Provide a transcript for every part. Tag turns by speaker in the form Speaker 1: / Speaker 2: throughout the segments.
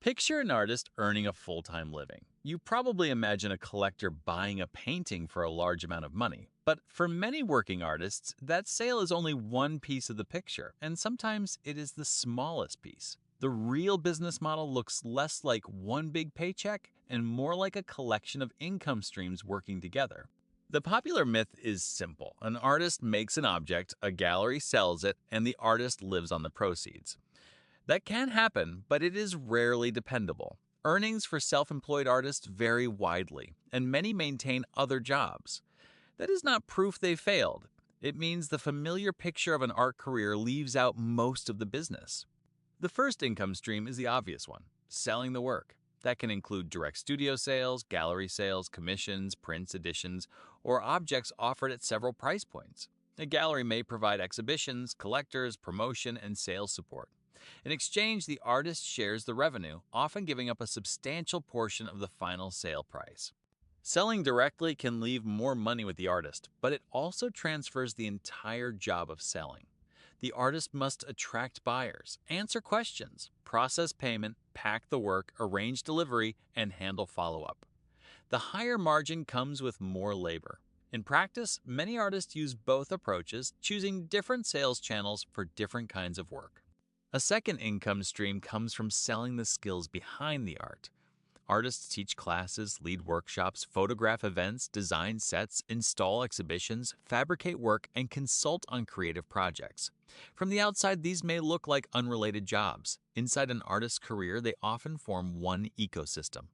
Speaker 1: Picture an artist earning a full-time living. You probably imagine a collector buying a painting for a large amount of money. But for many working artists, that sale is only one piece of the picture, and sometimes it is the smallest piece. The real business model looks less like one big paycheck and more like a collection of income streams working together. The popular myth is simple. An artist makes an object, a gallery sells it, and the artist lives on the proceeds. That can happen, but it is rarely dependable. Earnings for self-employed artists vary widely, and many maintain other jobs. That is not proof they failed. It means the familiar picture of an art career leaves out most of the business. The first income stream is the obvious one, selling the work. That can include direct studio sales, gallery sales, commissions, prints, editions, or objects offered at several price points. A gallery may provide exhibitions, collectors, promotion, and sales support. In exchange, the artist shares the revenue, often giving up a substantial portion of the final sale price. Selling directly can leave more money with the artist, but it also transfers the entire job of selling. The artist must attract buyers, answer questions, process payment, pack the work, arrange delivery, and handle follow-up. The higher margin comes with more labor. In practice, many artists use both approaches, choosing different sales channels for different kinds of work. A second income stream comes from selling the skills behind the art. Artists teach classes, lead workshops, photograph events, design sets, install exhibitions, fabricate work, and consult on creative projects. From the outside, these may look like unrelated jobs. Inside an artist's career, they often form one ecosystem.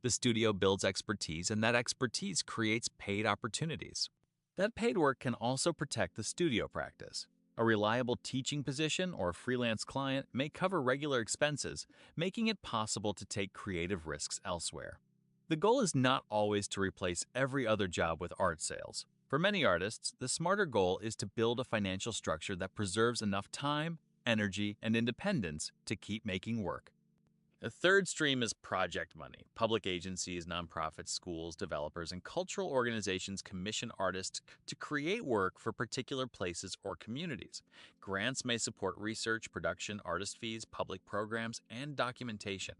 Speaker 1: The studio builds expertise, and that expertise creates paid opportunities. That paid work can also protect the studio practice. A reliable teaching position or a freelance client may cover regular expenses, making it possible to take creative risks elsewhere. The goal is not always to replace every other job with art sales. For many artists, the smarter goal is to build a financial structure that preserves enough time, energy, and independence to keep making work. The third stream is project money. Public agencies, nonprofits, schools, developers, and cultural organizations commission artists to create work for particular places or communities. Grants may support research, production, artist fees, public programs, and documentation.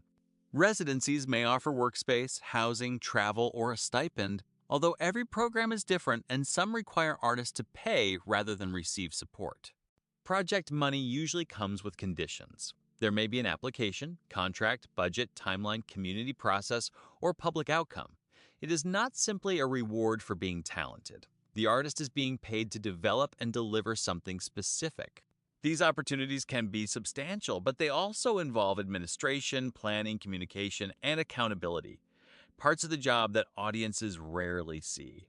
Speaker 1: Residencies may offer workspace, housing, travel, or a stipend, although every program is different and some require artists to pay rather than receive support. Project money usually comes with conditions. There may be an application, contract, budget, timeline, community process, or public outcome. It is not simply a reward for being talented. The artist is being paid to develop and deliver something specific. These opportunities can be substantial, but they also involve administration, planning, communication, and accountability, parts of the job that audiences rarely see.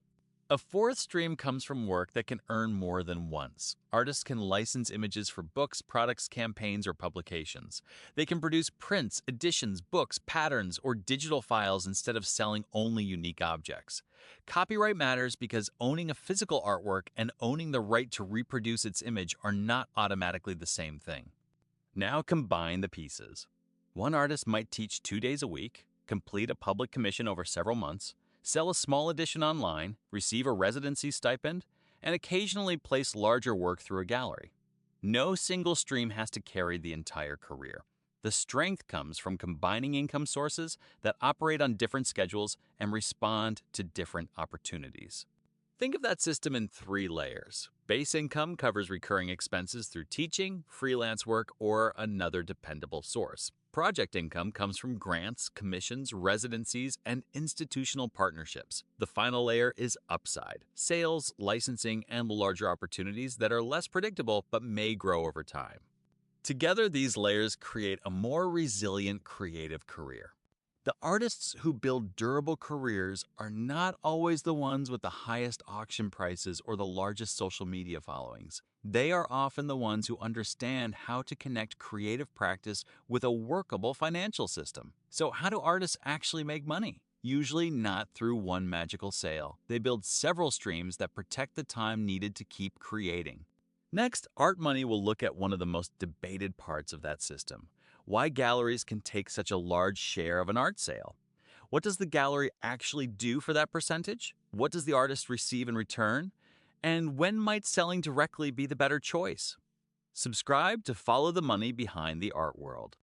Speaker 1: A fourth stream comes from work that can earn more than once. Artists can license images for books, products, campaigns, or publications. They can produce prints, editions, books, patterns, or digital files instead of selling only unique objects. Copyright matters because owning a physical artwork and owning the right to reproduce its image are not automatically the same thing. Now combine the pieces. One artist might teach 2 days a week, complete a public commission over several months, sell a small edition online, receive a residency stipend, and occasionally place larger work through a gallery. No single stream has to carry the entire career. The strength comes from combining income sources that operate on different schedules and respond to different opportunities. Think of that system in 3 layers. Base income covers recurring expenses through teaching, freelance work, or another dependable source. Project income comes from grants, commissions, residencies, and institutional partnerships. The final layer is upside, sales, licensing, and larger opportunities that are less predictable but may grow over time. Together, these layers create a more resilient creative career. The artists who build durable careers are not always the ones with the highest auction prices or the largest social media followings. They are often the ones who understand how to connect creative practice with a workable financial system. So how do artists actually make money? Usually not through one magical sale. They build several streams that protect the time needed to keep creating. Next, Art Money will look at one of the most debated parts of that system: why galleries can take such a large share of an art sale. What does the gallery actually do for that percentage? What does the artist receive in return? And when might selling directly be the better choice? Subscribe to follow the money behind the art world.